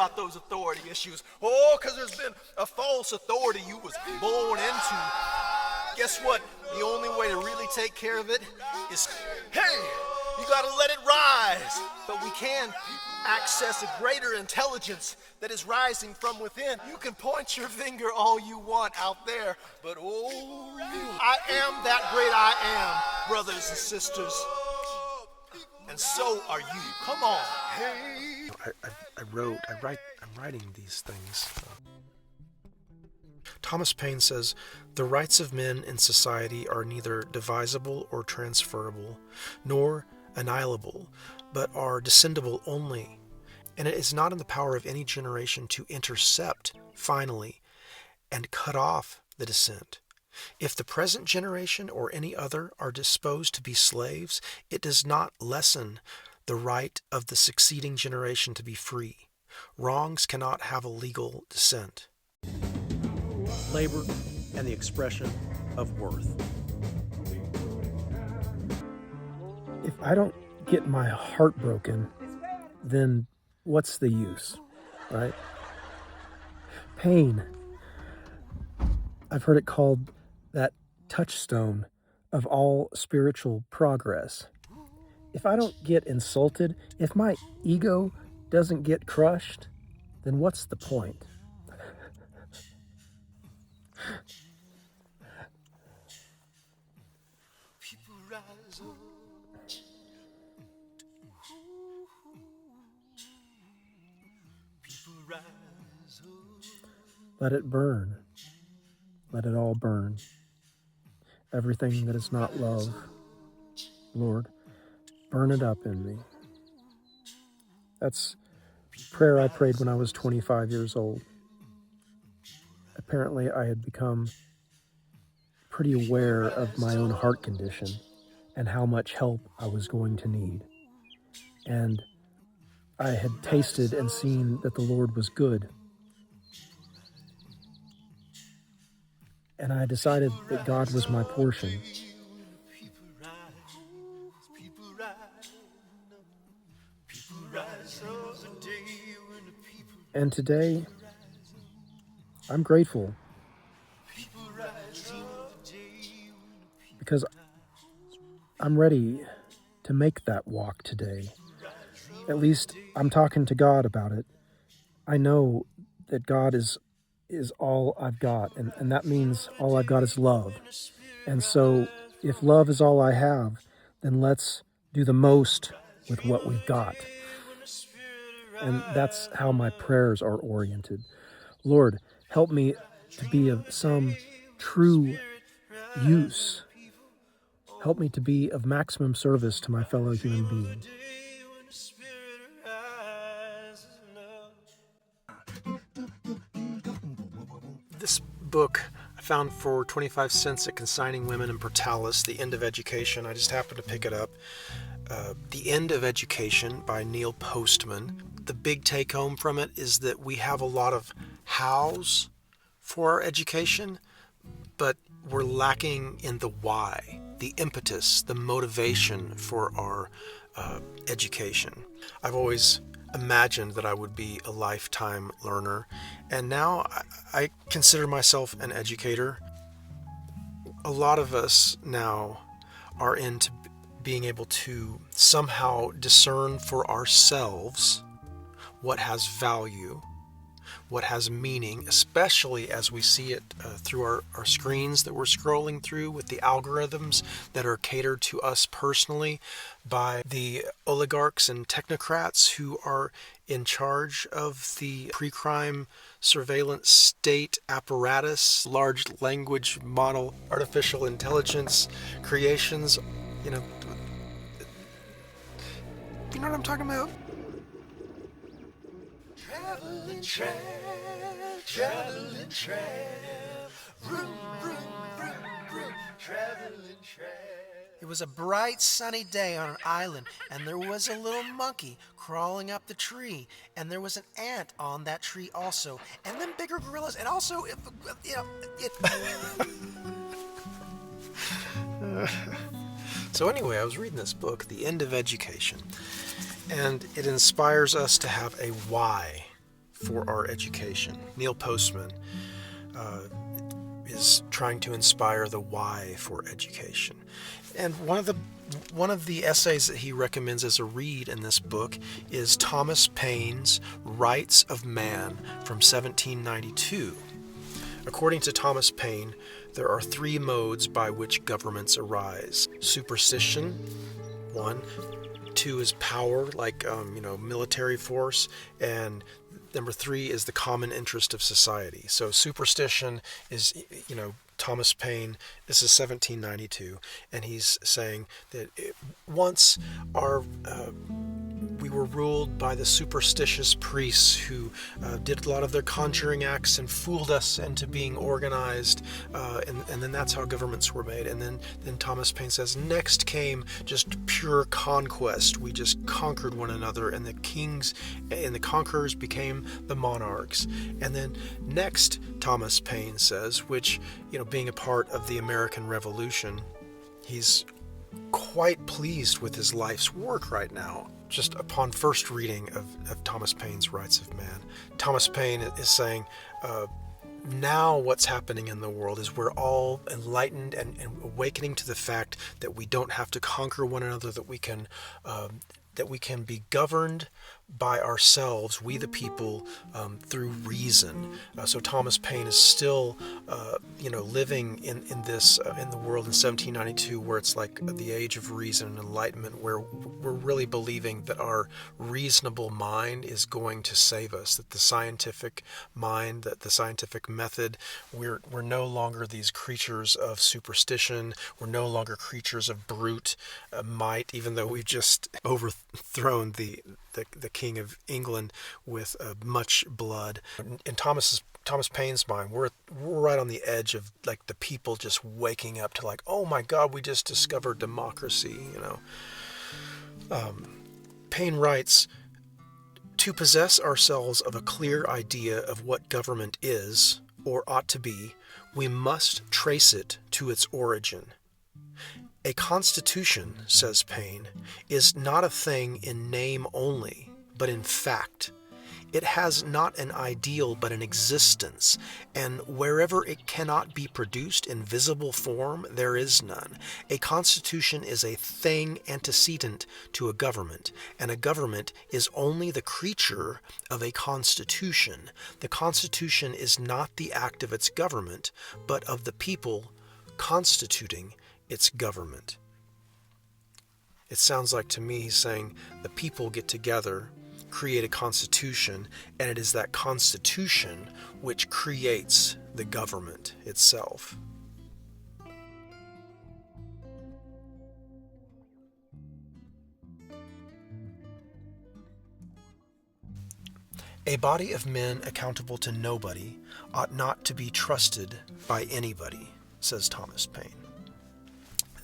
about those authority issues. Oh, because there's been a false authority you was born into. Guess what? The only way to really take care of it is, hey, you gotta let it rise. But we can access a greater intelligence that is rising from within. You can point your finger all you want out there, but oh, I am that great I am, brothers and sisters. And so are you. Come on. Hey. I'm writing these things. Thomas Paine says, "The rights of men in society are neither divisible or transferable, nor annihilable, but are descendable only, and it is not in the power of any generation to intercept, finally, and cut off the descent. If the present generation or any other are disposed to be slaves, it does not lessen the right of the succeeding generation to be free. Wrongs cannot have a legal descent." Labor and the expression of worth. If I don't get my heart broken, then what's the use, right? Pain. I've heard it called that touchstone of all spiritual progress. If I don't get insulted, if my ego doesn't get crushed, then what's the point? People rise up. People rise up. Let it burn. Let it all burn. Everything that is not love, Lord, burn it up in me. That's a prayer I prayed when I was 25 years old. Apparently, I had become pretty aware of my own heart condition and how much help I was going to need. And I had tasted and seen that the Lord was good. And I decided that God was my portion. And today, I'm grateful because I'm ready to make that walk today. At least I'm talking to God about it. I know that God is all I've got, and that means all I've got is love. And so if love is all I have, then let's do the most with what we've got. And that's how my prayers are oriented. Lord, help me to be of some true use. Help me to be of maximum service to my fellow human being. This book I found for 25 cents at Consigning Women in Portales, The End of Education. I just happened to pick it up. The End of Education by Neil Postman. The big take home from it is that we have a lot of hows for our education, but we're lacking in the why, the impetus, the motivation for our education. I've always imagined that I would be a lifetime learner, and now I consider myself an educator. A lot of us now are into being able to somehow discern for ourselves what has value, what has meaning, especially as we see it through our screens that we're scrolling through with the algorithms that are catered to us personally by the oligarchs and technocrats who are in charge of the pre-crime surveillance state apparatus, large language model, artificial intelligence creations. You know what I'm talking about? Traveling tramp, traveling tramp, vroom, vroom, vroom, vroom, traveling tramp. It was a bright sunny day on an island, and there was a little monkey crawling up the tree, and there was an ant on that tree also, and then bigger gorillas, and also, So anyway, I was reading this book, The End of Education, and it inspires us to have a why for our education. Neil Postman is trying to inspire the why for education. And one of the essays that he recommends as a read in this book is Thomas Paine's Rights of Man from 1792. According to Thomas Paine, there are three modes by which governments arise. Superstition, one. Two is power, like military force, and number three is the common interest of society. So superstition is, Thomas Paine, this is 1792, and he's saying that once we were ruled by the superstitious priests who did a lot of their conjuring acts and fooled us into being organized, and then that's how governments were made. And then Thomas Paine says, next came just pure conquest. We just conquered one another, and the kings and the conquerors became the monarchs. And then next, Thomas Paine says, which, being a part of the American Revolution, he's quite pleased with his life's work right now. Just upon first reading of Thomas Paine's Rights of Man, Thomas Paine is saying, now what's happening in the world is we're all enlightened and awakening to the fact that we don't have to conquer one another, that we can be governed by ourselves, we the people, through reason. So Thomas Paine is still, living in the world in 1792, where it's like the age of reason and enlightenment, where we're really believing that our reasonable mind is going to save us, that the scientific mind, that the scientific method, we're no longer these creatures of superstition, we're no longer creatures of brute might, even though we've just overthrown the King of England with much blood. In Thomas Paine's mind, we're right on the edge of like the people just waking up to like, oh my God, we just discovered democracy. Paine writes, to possess ourselves of a clear idea of what government is or ought to be, we must trace it to its origin. A constitution, says Paine, is not a thing in name only, but in fact. It has not an ideal, but an existence, and wherever it cannot be produced in visible form, there is none. A constitution is a thing antecedent to a government, and a government is only the creature of a constitution. The constitution is not the act of its government, but of the people constituting its government. It sounds like to me he's saying the people get together, create a constitution, and it is that constitution which creates the government itself. A body of men accountable to nobody ought not to be trusted by anybody, says Thomas Paine.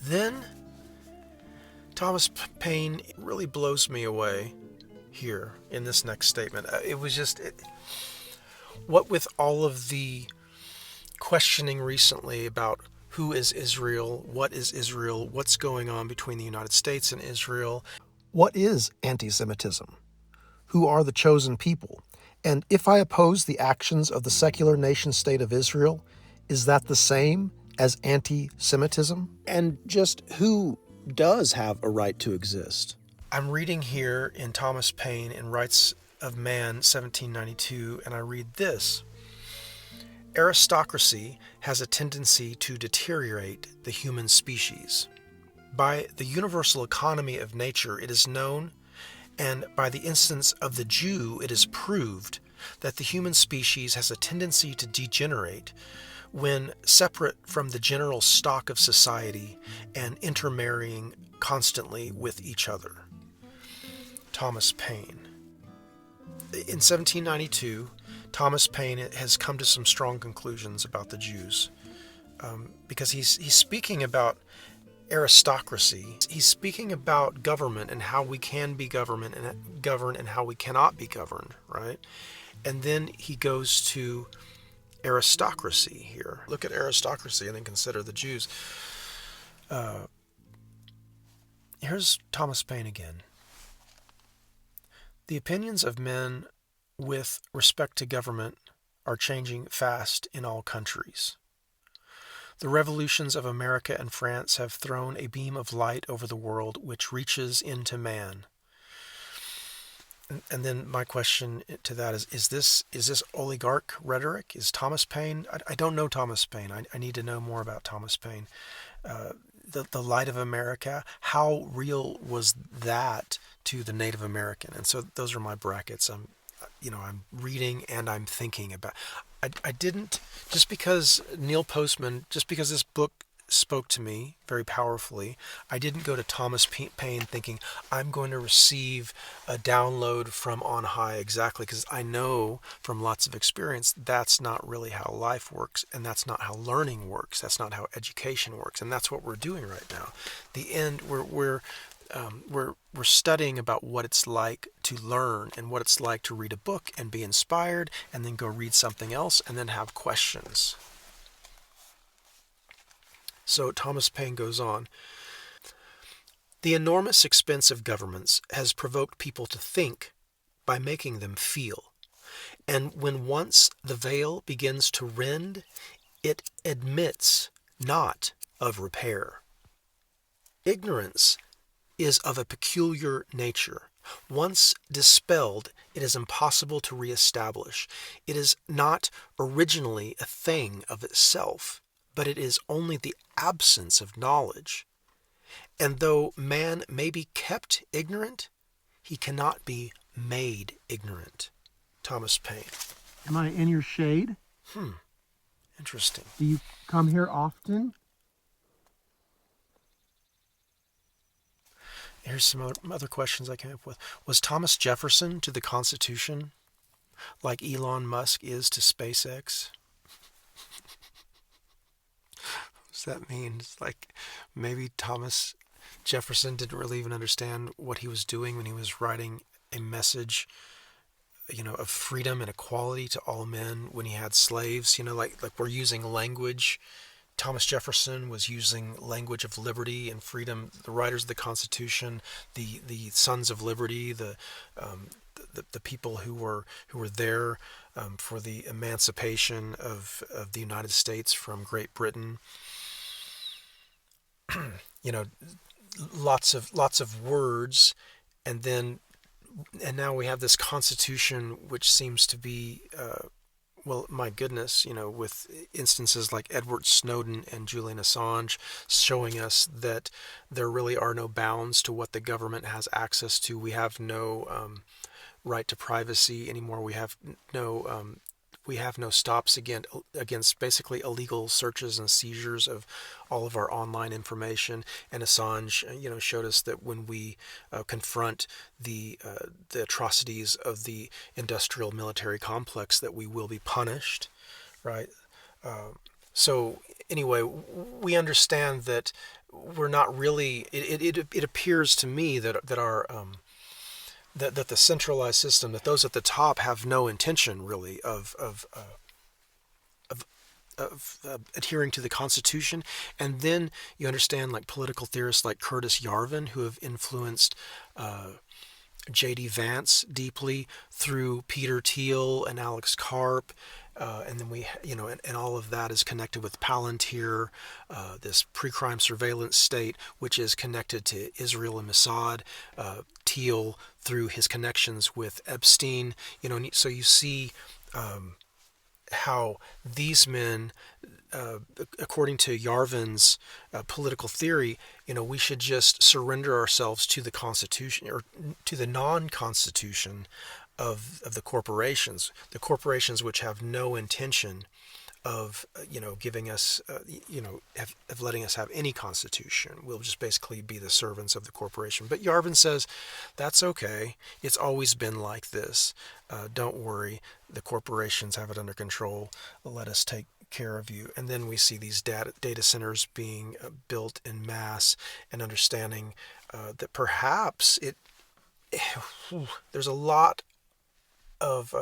Then Thomas Paine really blows me away here in this next statement. It was just, what with all of the questioning recently about who is Israel, what's going on between the United States and Israel. What is anti-Semitism? Who are the chosen people? And if I oppose the actions of the secular nation-state of Israel, is that the same as anti-Semitism? And just who does have a right to exist? I'm reading here in Thomas Paine in Rights of Man, 1792, and I read this. Aristocracy has a tendency to deteriorate the human species. By the universal economy of nature it is known, and by the instance of the Jew it is proved, that the human species has a tendency to degenerate when separate from the general stock of society and intermarrying constantly with each other. Thomas Paine. In 1792, Thomas Paine has come to some strong conclusions about the Jews, because he's speaking about aristocracy. He's speaking about government and how we can be governed and how we cannot be governed, right? And then he goes to aristocracy here. Look at aristocracy and then consider the Jews. Here's Thomas Paine again. The opinions of men with respect to government are changing fast in all countries. The revolutions of America and France have thrown a beam of light over the world which reaches into man. And then my question to that is this oligarch rhetoric? Is Thomas Paine? I don't know Thomas Paine. I need to know more about Thomas Paine. The light of America, how real was that to the Native American? And so those are my brackets. I'm reading and I'm thinking about. I didn't, just because Neil Postman, just because this book spoke to me very powerfully, I didn't go to Thomas Paine thinking I'm going to receive a download from on high exactly, because I know from lots of experience that's not really how life works, and that's not how learning works. That's not how education works, and that's what we're doing right now. We're studying about what it's like to learn and what it's like to read a book and be inspired and then go read something else and then have questions. So Thomas Paine goes on. The enormous expense of governments has provoked people to think by making them feel. And when once the veil begins to rend, it admits not of repair. Ignorance is of a peculiar nature. Once dispelled, it is impossible to reestablish. It is not originally a thing of itself, but it is only the absence of knowledge. And though man may be kept ignorant, he cannot be made ignorant. Thomas Paine. Am I in your shade? Interesting. Do you come here often? Here's some other questions I came up with. Was Thomas Jefferson to the Constitution like Elon Musk is to SpaceX? What does that mean? It's like maybe Thomas Jefferson didn't really even understand what he was doing when he was writing a message, of freedom and equality to all men when he had slaves. Like we're using language. Thomas Jefferson was using language of liberty and freedom. The writers of the Constitution, the Sons of Liberty, the people who were there for the emancipation of the United States from Great Britain. Lots of words, and now we have this Constitution which seems to be my goodness, with instances like Edward Snowden and Julian Assange showing us that there really are no bounds to what the government has access to. We have no right to privacy anymore. We have no stops against basically illegal searches and seizures of all of our online information. And Assange, showed us that when we confront the atrocities of the industrial military complex, that we will be punished, right? So anyway, we understand that we're not really. It appears to me that our that the centralized system, that those at the top have no intention really of adhering to the Constitution. And then you understand, like, political theorists like Curtis Yarvin, who have influenced J.D. Vance deeply through Peter Thiel and Alex Karp. And then and all of that is connected with Palantir, this pre-crime surveillance state, which is connected to Israel and Mossad. Thiel through his connections with Epstein, so you see how these men, according to Yarvin's political theory, we should just surrender ourselves to the Constitution, or to the non-Constitution of the corporations which have no intention of giving us of letting us have any constitution. We'll just basically be the servants of the corporation. But Yarvin says that's okay. It's always been like this. Don't worry. The corporations have it under control. Let us take care of you. And then we see these data centers being built in mass, and understanding that perhaps there's a lot of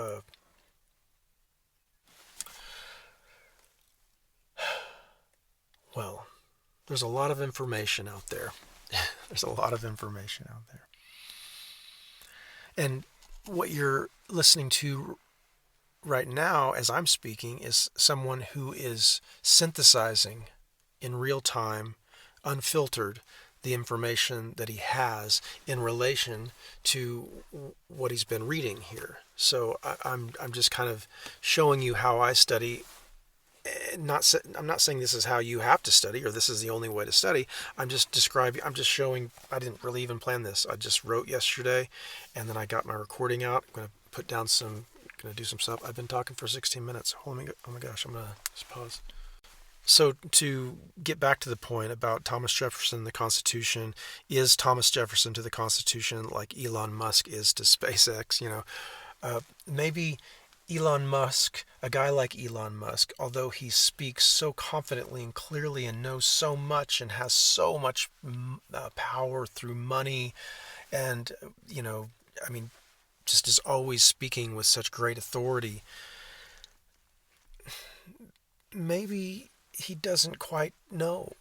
there's a lot of information out there. There's a lot of information out there. And what you're listening to right now as I'm speaking is someone who is synthesizing in real time, unfiltered, the information that he has in relation to what he's been reading here. So I'm just kind of showing you how I study. I'm not saying this is how you have to study or this is the only way to study. I'm just showing. I didn't really even plan this. I just wrote yesterday, and then I got my recording out. I'm going to do some stuff. I've been talking for 16 minutes. Oh my gosh, I'm going to just pause. So to get back to the point about Thomas Jefferson and the Constitution, is Thomas Jefferson to the Constitution like Elon Musk is to SpaceX? Maybe Elon Musk, a guy like Elon Musk, although he speaks so confidently and clearly and knows so much and has so much power through money and, just is always speaking with such great authority, maybe he doesn't quite know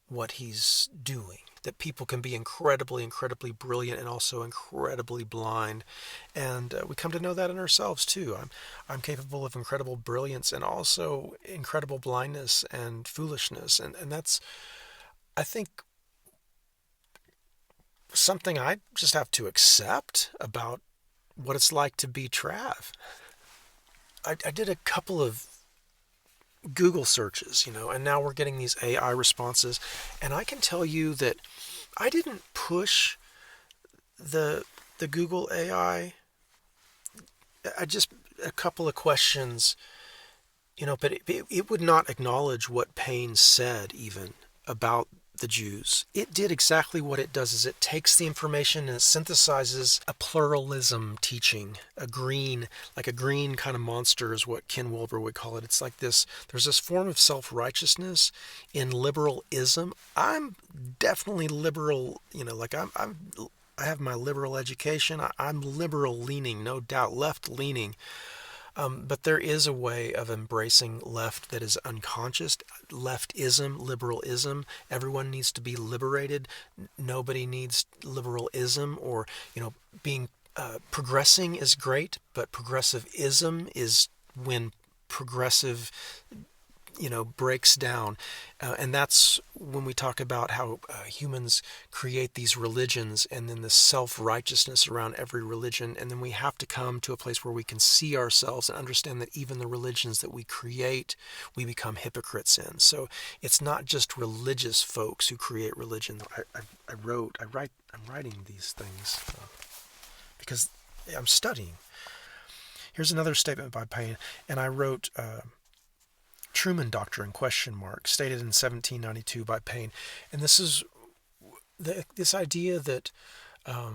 what he's doing. That people can be incredibly, incredibly brilliant and also incredibly blind. And we come to know that in ourselves too. I'm capable of incredible brilliance and also incredible blindness and foolishness. And that's, I think, something I just have to accept about what it's like to be Trav. I did a couple of Google searches, and now we're getting these AI responses. And I can tell you that I didn't push the Google AI. I just, a couple of questions, but it would not acknowledge what Paine said even about the Jews. It did exactly what it does, is it takes the information and it synthesizes a pluralism teaching, a green kind of monster is what Ken Wilber would call it. It's like this, there's this form of self-righteousness in liberalism. I'm definitely liberal, I have my liberal education. I'm liberal leaning, no doubt, left leaning. But there is a way of embracing left that is unconscious. Leftism, liberalism. Everyone needs to be liberated. Nobody needs liberalism or, being progressing is great, but progressivism is when progressive breaks down. And that's when we talk about how humans create these religions and then the self-righteousness around every religion. And then we have to come to a place where we can see ourselves and understand that even the religions that we create, we become hypocrites in. So it's not just religious folks who create religion. I'm writing these things because I'm studying. Here's another statement by Paine. And I wrote... Truman Doctrine, ? Stated in 1792 by Paine. And this is this idea that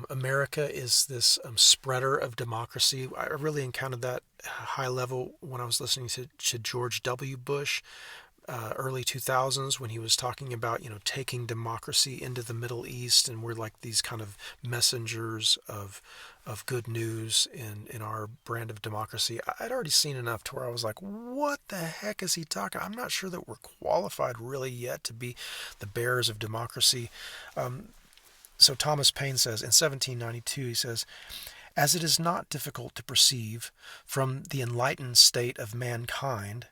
America is this spreader of democracy. I really encountered that high level when I was listening to George W. Bush, early 2000s, when he was talking about, taking democracy into the Middle East, and we're like these kind of messengers of good news in our brand of democracy. I'd already seen enough to where I was like, what the heck is he talking? I'm not sure that we're qualified really yet to be the bearers of democracy. So Thomas Paine says in 1792, he says, "As it is not difficult to perceive from the enlightened state of mankind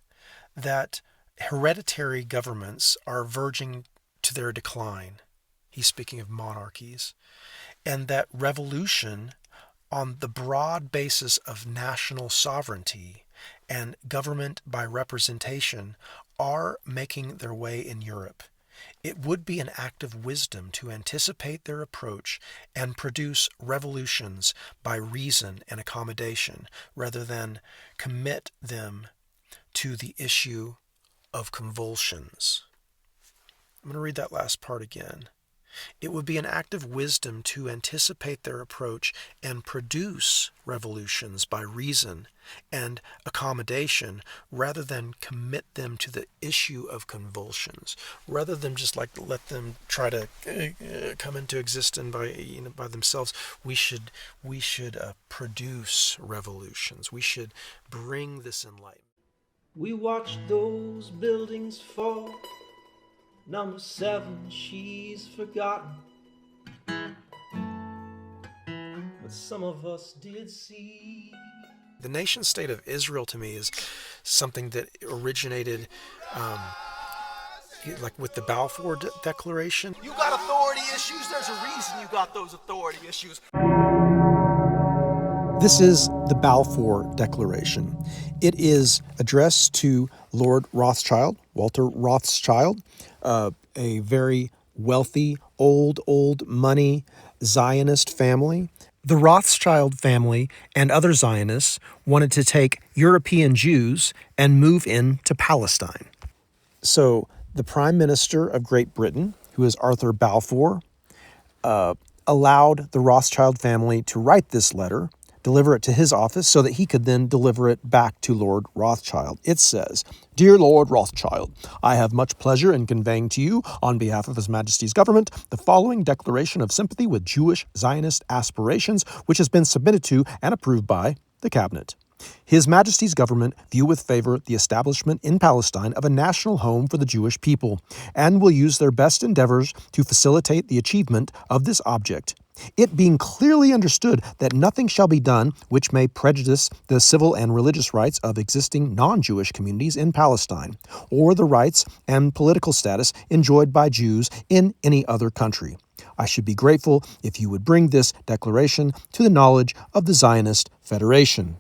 that hereditary governments are verging to their decline," he's speaking of monarchies, "and that revolution on the broad basis of national sovereignty and government by representation are making their way in Europe. It would be an act of wisdom to anticipate their approach and produce revolutions by reason and accommodation, rather than commit them to the issue of convulsions." I'm going to read that last part again. "It would be an act of wisdom to anticipate their approach and produce revolutions by reason and accommodation, rather than commit them to the issue of convulsions." Rather than just let them try to come into existence by themselves, we should produce revolutions. We should bring this enlightenment. We watched those buildings fall. Number 7, she's forgotten. But some of us did see. The nation state of Israel to me is something that originated like with the Balfour Declaration. You got authority issues, there's a reason you got those authority issues. This is the Balfour Declaration. It is addressed to Lord Rothschild, Walter Rothschild, a very wealthy, old money Zionist family. The Rothschild family and other Zionists wanted to take European Jews and move into Palestine. So the Prime Minister of Great Britain, who is Arthur Balfour, allowed the Rothschild family to write this letter, deliver it to his office so that he could then deliver it back to Lord Rothschild. It says, "Dear Lord Rothschild, I have much pleasure in conveying to you, on behalf of His Majesty's government, the following declaration of sympathy with Jewish Zionist aspirations, which has been submitted to and approved by the Cabinet. His Majesty's government view with favor the establishment in Palestine of a national home for the Jewish people, and will use their best endeavors to facilitate the achievement of this object. It being clearly understood that nothing shall be done which may prejudice the civil and religious rights of existing non-Jewish communities in Palestine, or the rights and political status enjoyed by Jews in any other country. I should be grateful if you would bring this declaration to the knowledge of the Zionist Federation."